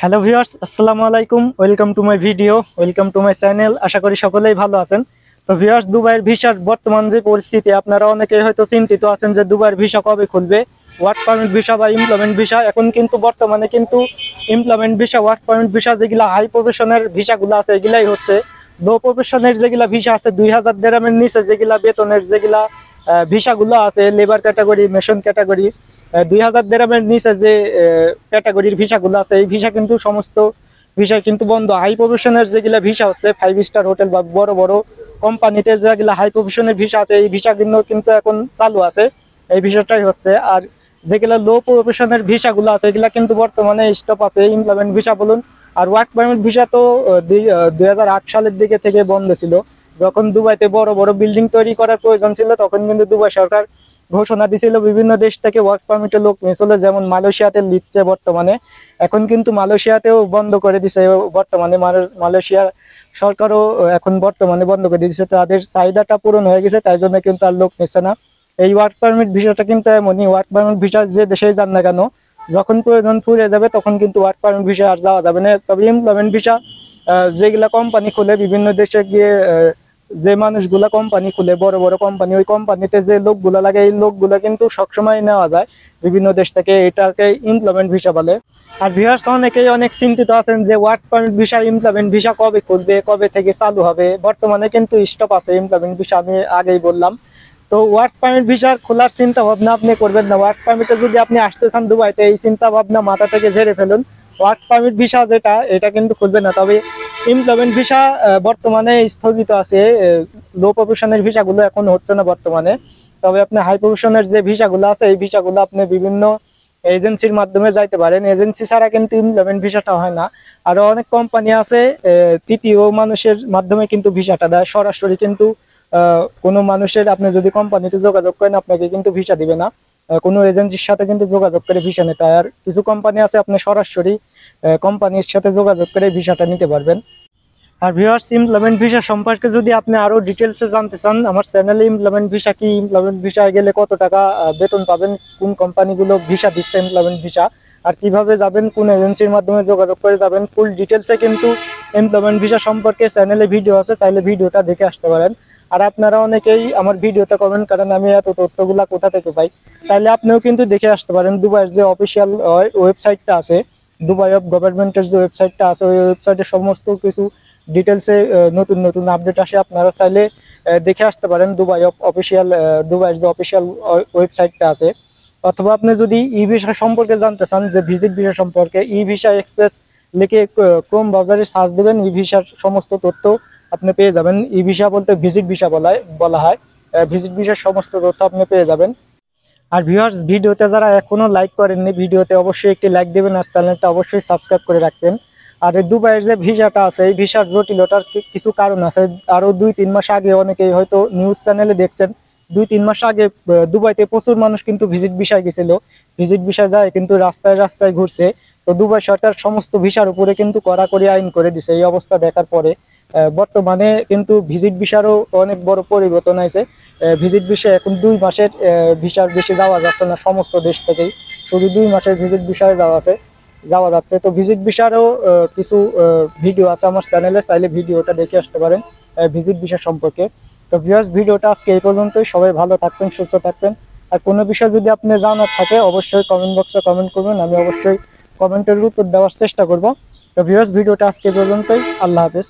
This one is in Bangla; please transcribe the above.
হ্যালো ভিউয়ার্স, আসসালামু আলাইকুম। Welcome to my video, welcome to my channel. আশা করি সকলেই ভালো আছেন। তো ভিউয়ার্স, দুবাইয়ের ভিসার বর্তমান যে পরিস্থিতি, আপনারা অনেকেই হয়তো চিন্তিত আছেন যে দুবাইয়ের ভিসা কবে খুলবে। ওয়ার্ক পারমিট ভিসা বা এমপ্লয়মেন্ট ভিসা, এখন কিন্তু বর্তমানে কিন্তু employment visa, work permit visa যেগুলা হাই প্রফেশনের ভিসাগুলো আছে এগুলাই হচ্ছে। লো প্রফেশনের যেগুলা ভিসা আছে 2000 দিরহামের নিচে যেগুলা বেতনের যেগুলা ভিসাগুলো আছে, লেবার ক্যাটাগরি, মেশন ক্যাটাগরি, 2000 দিরহামের নিচে যে ক্যাটাগরির ভিসাগুলো আছে এই ভিসা কিন্তু সমস্ত ভিসা কিন্তু বন্ধ। হাই প্রফেশনের যেগুলা ভিসা হচ্ছে 5 স্টার হোটেল বা বড় বড় কোম্পানিতে যেগুলা হাই প্রফেশনের ভিসা আছে এই ভিসা কিন্তু এখন চালু আছে, এই ভিসাটাই হচ্ছে। আর যেগুলা লো প্রফেশনের ভিসাগুলো আছে এগুলা কিন্তু বর্তমানে স্টপ আছে, এমপ্লয়মেন্ট ভিসা বলুন। আর ওয়ার্ক পারমিট ভিসা তো 2008 সালের দিকে থেকে বন্ধ ছিল। যখন দুবাইতে বড় বড় বিল্ডিং তৈরি করার প্রয়োজন ছিল তখন কিন্তু দুবাই সরকার ঘোষণা দিছিল বিভিন্ন দেশ থেকে ওয়ার্ক পারমিটের লোক নিয়েছিল, যেমন মালয়েশিয়াতে নিচ্ছে বর্তমানে। এখন কিন্তু মালয়েশিয়াতেও বন্ধ করে দিছে বর্তমানে, মালয়েশিয়া সরকারও এখন বর্তমানে বন্ধ করে দিচ্ছে, তাদের চাহিদাটা পূরণ হয়ে গেছে, তাই জন্য কিন্তু আর লোক নিচ্ছে না। এই ওয়ার্ক পারমিট ভিসাটা কিন্তু এমনই, ওয়ার্ক পারমিট ভিসা যে দেশেই যান না কেন যখন প্রয়োজন ফুরে যাবে তখন কিন্তু ওয়ার্ক পারমিট ভিসা আর যাওয়া যাবে না। তবে এমপ্লয়মেন্ট ভিসা যেগুলা কোম্পানি খুলে বিভিন্ন দেশে গিয়ে, যে মানুষগুলা কোম্পানি খুলে বড় বড় কোম্পানি, ওই কোম্পানিতে যে লোকগুলা লাগে এই লোকগুলা কিন্তু সবসময় নেওয়া যায় বিভিন্ন দেশ থেকে, এটাকে এমপ্লয়মেন্ট ভিসা বলে। আর ভিউয়ার্স, অনেকেই অনেক চিন্তিত আছেন যে work permit visa, employment visa কবে খুলবে, কবে থেকে চালু হবে। বর্তমানে কিন্তু স্টপ আছে এমপ্লয়মেন্ট ভিসা, আমি আগেই বললাম। তো ওয়ার্ক পারমিট ভিসার খোলার চিন্তা ভাবনা আপনি করবেন না। ওয়ার্ক পারমিটে যদি আপনি আসতে চান দুবাইতে, এই চিন্তা ভাবনা মাথা থেকে ঝেড়ে ফেলুন। ওয়ার্ক পারমিট ভিসা যেটা, এটা কিন্তু খুলবে না। তবে এমপ্লয়মেন্ট ভিসা বর্তমানে স্থগিত আছে, লো প্রফেশনের ভিসাগুলো এখন হচ্ছে না বর্তমানে। তবে আপনি হাই প্রফেশনের যে ভিসাগুলো আছে এই ভিসাগুলো আপনি বিভিন্ন এজেন্সির মাধ্যমে যাইতে পারেন, এজেন্সি ছাড়া কিন্তু এমপ্লয়মেন্ট ভিসাটা হয় না। আরো অনেক কোম্পানি আছে তৃতীয় মানুষের মাধ্যমে কিন্তু ভিসাটা দেয়, সরাসরি কিন্তু কোনো মানুষের, আপনি যদি কোম্পানিতে যোগাযোগ করেন আপনাকে কিন্তু ভিসা দিবে না, কোনো এজেন্সির সাথে কিন্তু যোগাযোগ করে ভিসা নিতে হয়। আর কিছু কোম্পানি আছে আপনি সরাসরি কোম্পানির সাথে যোগাযোগ করে ভিসাটা নিতে পারবেন। আর ভিউয়ার্স, এমপ্লয়মেন্ট ভিসা সম্পর্কে যদি আপনি আরো ডিটেলসে জানতে চান, আমার চ্যানেলে এমপ্লয়মেন্ট ভিসা কি, এমপ্লয়মেন্ট ভিসায় গেলে কত টাকা বেতন পাবেন, কোন কোম্পানিগুলো ভিসা দিচ্ছে এমপ্লয়মেন্ট ভিসা, আর কিভাবে যাবেন, কোন এজেন্সির মাধ্যমে যোগাযোগ করে যাবেন, ফুল ডিটেলসে কিন্তু এমপ্লয়মেন্ট ভিসা সম্পর্কে চ্যানেলে ভিডিও আছে, চাইলে ভিডিওটা দেখে আসতে পারেন। আর আপনারা অনেকেই আমার ভিডিওতে কমেন্ট করেন আমি এত তথ্যগুলা কোথা থেকে পাই, চাইলে আপনিও কিন্তু দেখে আসতে পারেন। দুবাইয়ের যে অফিসিয়াল ওয়েবসাইটটা আছে, দুবাই অফ গভর্নমেন্টের যে ওয়েবসাইটটা আছে, ওই ওয়েবসাইটে সমস্ত কিছু ডিটেলসে নতুন নতুন আপডেট আসে, আপনারা চাইলে দেখে আসতে পারেন দুবাই অফিসিয়াল, দুবাইয়ের যে অফিসিয়াল ওয়েবসাইটটা আছে। অথবা আপনি যদি ই ভিসা সম্পর্কে জানতে চান, যে ভিজিট ভিসা সম্পর্কে, ই ভিসা এক্সপ্রেস লিখে ক্রোম ব্রাউজারে সার্চ দেবেন, ই ভিসার সমস্ত তথ্য আপনি পেয়ে যাবেন। ই ভিসা বলতে ভিজিট ভিসা বলা হয়, ভিজিট ভিসার সমস্ত তথ্য আপনি পেয়ে যাবেন। আর ভিউয়ার্স, ভিডিওতে যারা এখনো লাইক করেননি, ভিডিওতে অবশ্যই একটি লাইক দেবেন, আর চ্যানেলটা অবশ্যই সাবস্ক্রাইব করে রাখবেন। আর এই দুবাইয়ের যে ভিসাটা আছে এই ভিসার জটিলতার কিছু কারণ আছে। আরো 2-3 মাস আগে অনেকেই হয়তো নিউজ চ্যানেলে দেখছেন, 2-3 মাস আগে দুবাইতে প্রচুর মানুষ কিন্তু ভিজিট ভিসায় গেছিল, ভিজিট ভিসা যায় কিন্তু রাস্তায় রাস্তায় ঘুরছে। তো দুবাই সরকার সমস্ত ভিসার উপরে কিন্তু কড়াকড়ি আইন করে দিছে। এই অবস্থা দেখার পরে বর্তমানে কিন্তু ভিজিট ভিসারও অনেক বড় পরিবর্তন হয়েছে। ভিজিট ভিসা এখন 2 মাসের ভিসার বেশি যাওয়া যাচ্ছে না সমস্ত দেশ থেকেই, শুধু 2 মাসের ভিজিট ভিসায় যাওয়া যাচ্ছে। তো ভিজিট ভিসারও কিছু ভিডিও আছে আমার চ্যানেলে, চাইলে ভিডিওটা দেখে আসতে পারেন ভিজিট ভিসা সম্পর্কে। তো ভিউয়ার্স, ভিডিওটা আজকে এই পর্যন্তই। সবাই ভালো থাকবেন, সুস্থ থাকবেন। আর কোনো বিষয় যদি আপনি জানার থাকে অবশ্যই কমেন্ট বক্সে কমেন্ট করবেন, আমি অবশ্যই কমেন্টের উত্তর দেওয়ার চেষ্টা করব। তো ভিউয়ার্স, ভিডিওটা আজকে এই পর্যন্তই। আল্লাহ হাফেজ।